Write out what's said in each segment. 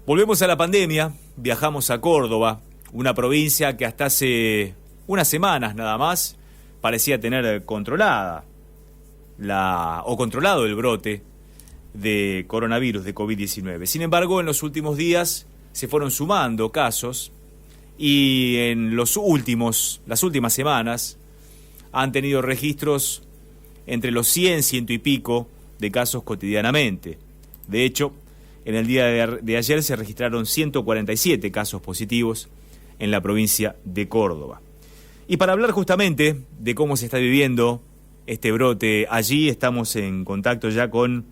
Volvemos a la pandemia, viajamos a Córdoba, una provincia que hasta hace unas semanas nada más parecía tener controlado el brote de coronavirus, de COVID-19. Sin embargo, en los últimos días se fueron sumando casos y en las últimas semanas han tenido registros entre los 100 y pico de casos cotidianamente. De hecho, en el día de ayer se registraron 147 casos positivos en la provincia de Córdoba. Y para hablar justamente de cómo se está viviendo este brote allí, estamos en contacto ya con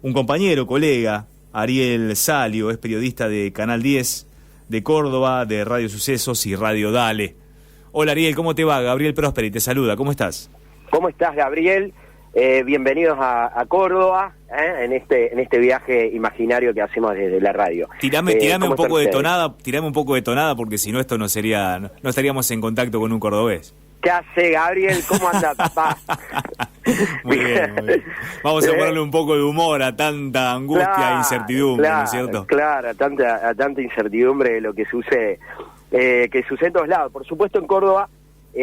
un compañero, colega, Ariel Salio, es periodista de Canal 10 de Córdoba, de Radio Sucesos y Radio Dale. Hola Ariel, ¿cómo te va? Gabriel Prosperi te saluda, ¿cómo estás? ¿Cómo estás, Gabriel? Bienvenidos a Córdoba, en este viaje imaginario que hacemos desde la radio. Tirame un poco de tonada, porque si no esto no estaríamos en contacto con un cordobés. ¿Qué hace, Gabriel? ¿Cómo anda, papá? Muy bien. Vamos a ponerle un poco de humor a tanta angustia e incertidumbre, ¿no es cierto? Claro, a tanta incertidumbre de lo que sucede en todos lados. Por supuesto en Córdoba,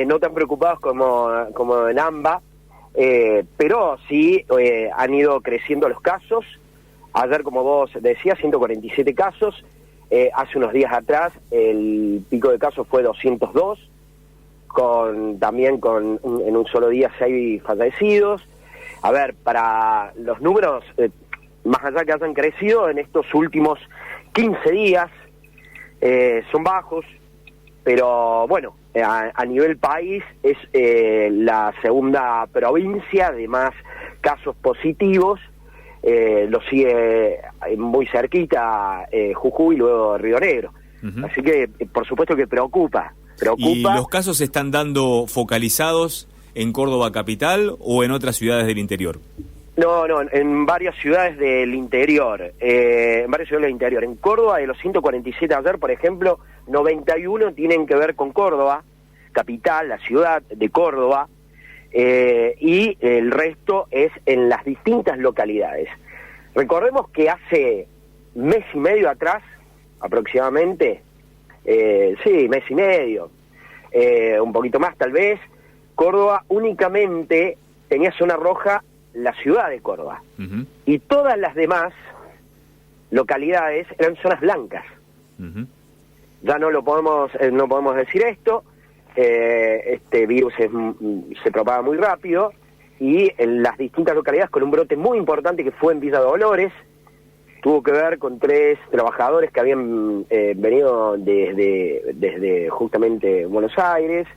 no tan preocupados como en AMBA, pero sí han ido creciendo los casos. Ayer, como vos decías, 147 casos. Hace unos días atrás el pico de casos fue 202, en un solo día 6 fallecidos. A ver, para los números, más allá que hayan crecido en estos últimos 15 días, son bajos, pero bueno, a nivel país es la segunda provincia de más casos positivos. Lo sigue muy cerquita Jujuy y luego Río Negro. Uh-huh. Así que por supuesto que preocupa. ¿Y los casos se están dando focalizados en Córdoba capital o en otras ciudades del interior? No, en varias ciudades del interior. En Córdoba, de los 147 ayer, por ejemplo, 91 tienen que ver con Córdoba capital, la ciudad de Córdoba, y el resto es en las distintas localidades. Recordemos que hace mes y medio atrás, aproximadamente, mes y medio, un poquito más tal vez, Córdoba únicamente tenía zona roja la ciudad de Córdoba. Uh-huh. Y todas las demás localidades eran zonas blancas. Uh-huh. Ya no podemos decir esto. Este virus se propaga muy rápido, y en las distintas localidades con un brote muy importante que fue en Villa Dolores. Tuvo que ver con 3 trabajadores que habían venido desde justamente Buenos Aires,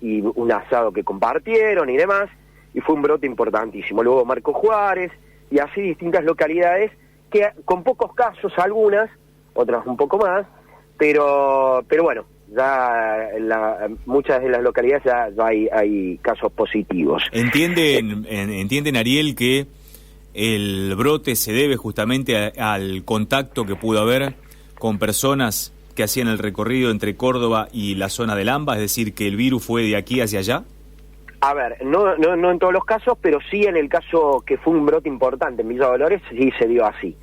y un asado que compartieron y demás, y fue un brote importantísimo. Luego Marco Juárez, y así distintas localidades que con pocos casos, algunas, otras un poco más, pero bueno, ya muchas de las localidades ya hay casos positivos. ¿Entienden, Ariel, que el brote se debe justamente al contacto que pudo haber con personas que hacían el recorrido entre Córdoba y la zona del AMBA? Es decir, que el virus fue de aquí hacia allá. A ver, no en todos los casos, pero sí en el caso que fue un brote importante en Villa Dolores, sí se dio así.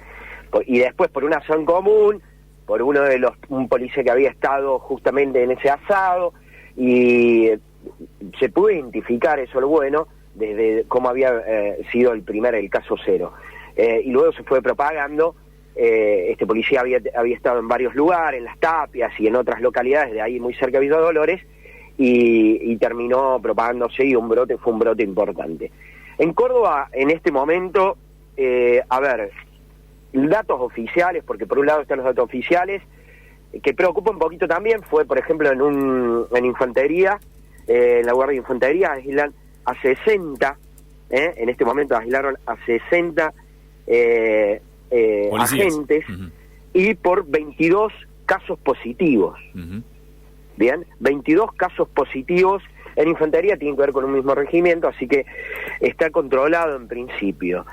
Y después por una zona común, por un policía que había estado justamente en ese asado, y se pudo identificar, eso es lo bueno, desde cómo había sido el caso cero. Y luego se fue propagando. Este policía había estado en varios lugares, en Las Tapias y en otras localidades de ahí muy cerca de Villa Dolores, y terminó propagándose, y fue un brote importante. En Córdoba, en este momento, datos oficiales, porque por un lado están los datos oficiales, que preocupa un poquito también, fue por ejemplo en infantería, en la Guardia de Infantería aislan a 60, en este momento aislaron a 60 agentes, uh-huh, y por 22 casos positivos. Uh-huh. Bien, 22 casos positivos en infantería, tienen que ver con un mismo regimiento, así que está controlado en principio.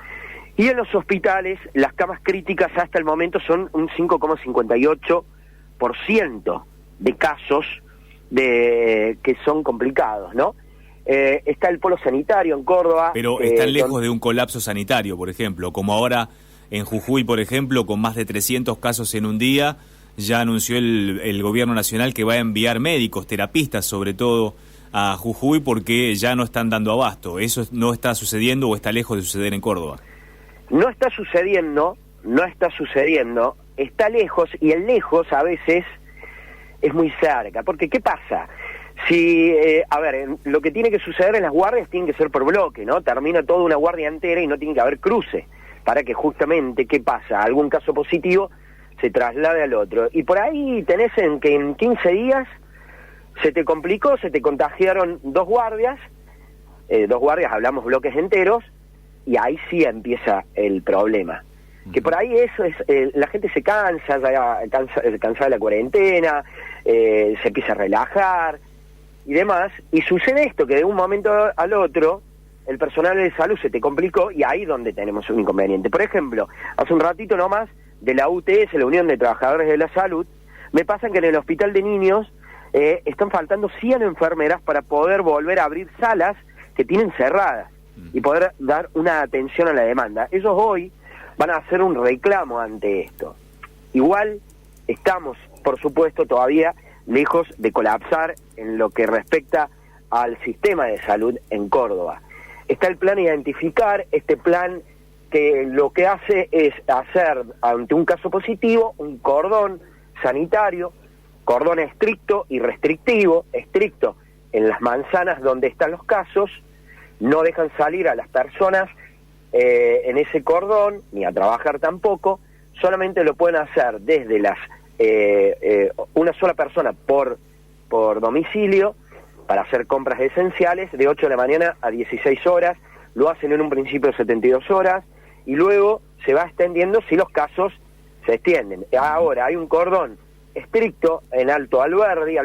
Y en los hospitales, las camas críticas hasta el momento son un 5,58% de casos que son complicados, ¿no? Está el polo sanitario en Córdoba. Pero están lejos de un colapso sanitario, por ejemplo, como ahora En Jujuy, por ejemplo, con más de 300 casos en un día, ya anunció el gobierno nacional que va a enviar médicos, terapistas sobre todo, a Jujuy porque ya no están dando abasto. ¿Eso no está sucediendo o está lejos de suceder en Córdoba? No está sucediendo, está lejos, y el lejos a veces es muy cerca. Porque, ¿qué pasa? Si, lo que tiene que suceder en las guardias tiene que ser por bloque, ¿no? Termina toda una guardia entera y no tiene que haber cruce, para que justamente, ¿qué pasa? Algún caso positivo se traslade al otro. Y por ahí tenés que en 15 días se te complicó, se te contagiaron dos guardias, hablamos bloques enteros, y ahí sí empieza el problema. Que por ahí eso es, la gente se cansa de la cuarentena, se empieza a relajar y demás, y sucede esto, que de un momento al otro el personal de salud se te complicó, y ahí donde tenemos un inconveniente. Por ejemplo, hace un ratito nomás, de la UTS, la Unión de Trabajadores de la Salud, me pasan que en el hospital de niños están faltando 100 enfermeras para poder volver a abrir salas que tienen cerradas y poder dar una atención a la demanda. Ellos hoy van a hacer un reclamo ante esto. Igual estamos, por supuesto, todavía lejos de colapsar en lo que respecta al sistema de salud en Córdoba. Está el plan Identificar, este plan que lo que hace es hacer, ante un caso positivo, un cordón sanitario, cordón estricto y restrictivo. Estricto en las manzanas donde están los casos, no dejan salir a las personas en ese cordón, ni a trabajar tampoco, solamente lo pueden hacer desde las una sola persona por domicilio, para hacer compras esenciales, de 8 de la mañana a 16 horas, lo hacen en un principio 72 horas, y luego se va extendiendo si los casos se extienden. Ahora hay un cordón estricto en Alto Alberdi, es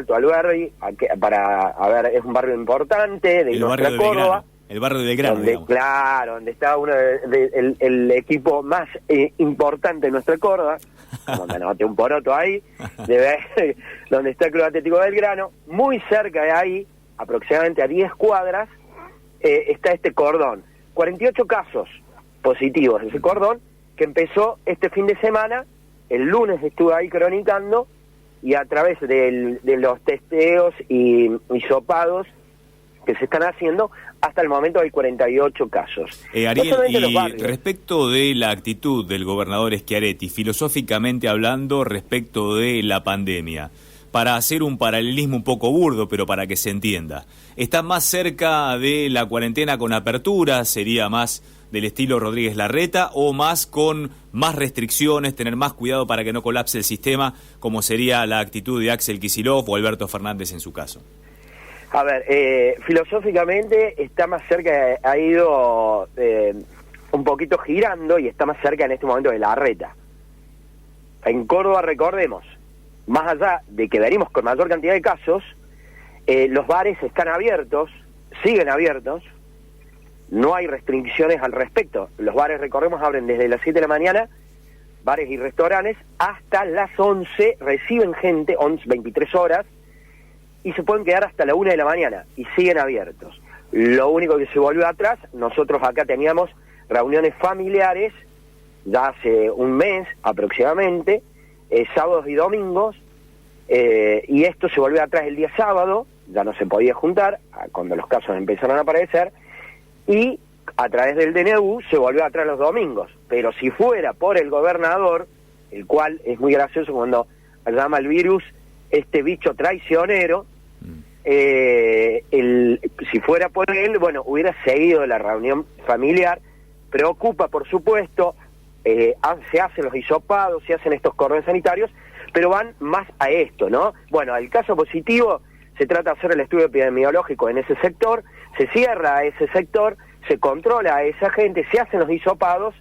un barrio importante de nuestra Córdoba. El barrio de Belgrano, claro, donde está el equipo más importante de nuestra Córdoba, como me anoté un poroto ahí, donde está el Club Atlético Belgrano. Muy cerca de ahí, aproximadamente a 10 cuadras, está este cordón. 48 casos positivos de ese cordón, que empezó este fin de semana. El lunes estuve ahí cronicando, y a través de los testeos y hisopados que se están haciendo, hasta el momento hay 48 casos. Ariel, y respecto de la actitud del gobernador Schiaretti, filosóficamente hablando, respecto de la pandemia, para hacer un paralelismo un poco burdo, pero para que se entienda, ¿está más cerca de la cuarentena con apertura, sería más del estilo Rodríguez Larreta, o más con más restricciones, tener más cuidado para que no colapse el sistema, como sería la actitud de Axel Kicillof o Alberto Fernández en su caso? A ver, filosóficamente está más cerca, ha ido un poquito girando, y está más cerca en este momento de Larreta. En Córdoba, recordemos, más allá de que venimos con mayor cantidad de casos, los bares están abiertos, siguen abiertos, no hay restricciones al respecto. Los bares, recordemos, abren desde las 7 de la mañana, bares y restaurantes, hasta las 11, reciben gente, 23 horas, y se pueden quedar hasta la 1 de la mañana, y siguen abiertos. Lo único que se volvió atrás, nosotros acá teníamos reuniones familiares, ya hace un mes aproximadamente, sábados y domingos, y esto se volvió atrás el día sábado, ya no se podía juntar, cuando los casos empezaron a aparecer, y a través del DNU se volvió atrás los domingos. Pero si fuera por el gobernador, el cual es muy gracioso cuando llama al virus este bicho traicionero, si fuera por él, bueno, hubiera seguido la reunión familiar. Preocupa, por supuesto, se hacen los hisopados, se hacen estos cordones sanitarios, pero van más a esto, ¿no? Bueno, el caso positivo, se trata de hacer el estudio epidemiológico en ese sector, se cierra ese sector, se controla a esa gente, se hacen los hisopados,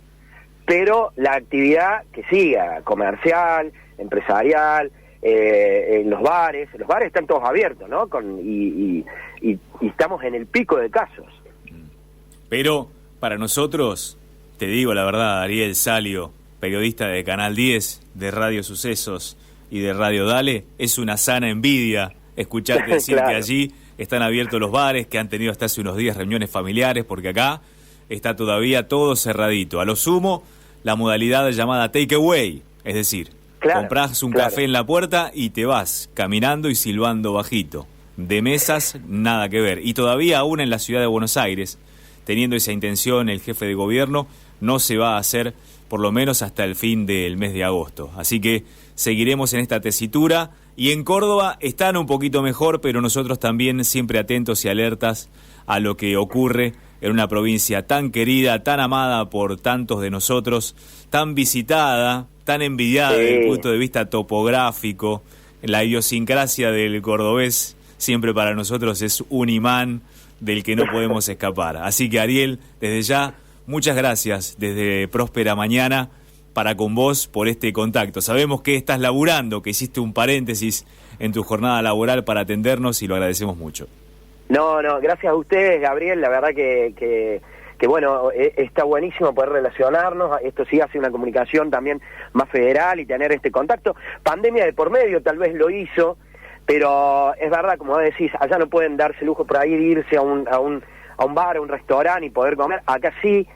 pero la actividad que siga, comercial, empresarial, los bares están todos abiertos, ¿no? Y estamos en el pico de casos. Pero para nosotros, te digo la verdad, Ariel Salio, periodista de Canal 10, de Radio Sucesos y de Radio Dale, es una sana envidia escucharte decir claro, que allí están abiertos los bares, que han tenido hasta hace unos días reuniones familiares, porque acá está todavía todo cerradito. A lo sumo, la modalidad llamada takeaway, es decir, comprás un café en la puerta y te vas caminando y silbando bajito. De mesas, nada que ver. Y todavía aún en la ciudad de Buenos Aires, teniendo esa intención el jefe de gobierno, no se va a hacer por lo menos hasta el fin del mes de agosto. Así que seguiremos en esta tesitura. Y en Córdoba están un poquito mejor, pero nosotros también siempre atentos y alertas a lo que ocurre en una provincia tan querida, tan amada por tantos de nosotros, tan visitada, tan envidiada desde el punto de vista topográfico. La idiosincrasia del cordobés siempre para nosotros es un imán del que no podemos escapar. Así que, Ariel, desde ya, muchas gracias desde Próspera Mañana para con vos por este contacto. Sabemos que estás laburando, que hiciste un paréntesis en tu jornada laboral para atendernos y lo agradecemos mucho. No, gracias a ustedes, Gabriel, la verdad que bueno, está buenísimo poder relacionarnos, esto sí hace una comunicación también más federal y tener este contacto. Pandemia de por medio tal vez lo hizo, pero es verdad, como vos decís, allá no pueden darse lujo por ahí de irse a un bar, a un restaurante y poder comer. Acá sí,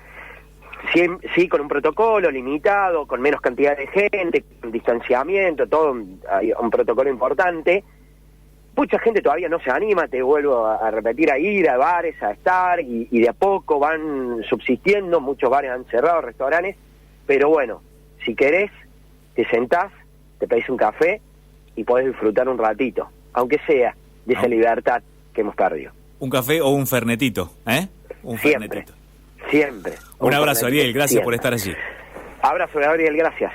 con un protocolo limitado, con menos cantidad de gente, con distanciamiento, todo un protocolo importante. Mucha gente todavía no se anima, te vuelvo a repetir, a ir a bares, a estar, y de a poco van subsistiendo, muchos bares han cerrado, restaurantes, pero bueno, si querés, te sentás, te pedís un café y podés disfrutar un ratito, aunque sea de esa libertad que hemos perdido. Un café o un fernetito, ¿eh? Siempre. Un abrazo, Ariel, gracias por estar allí. Abrazo, Gabriel, gracias.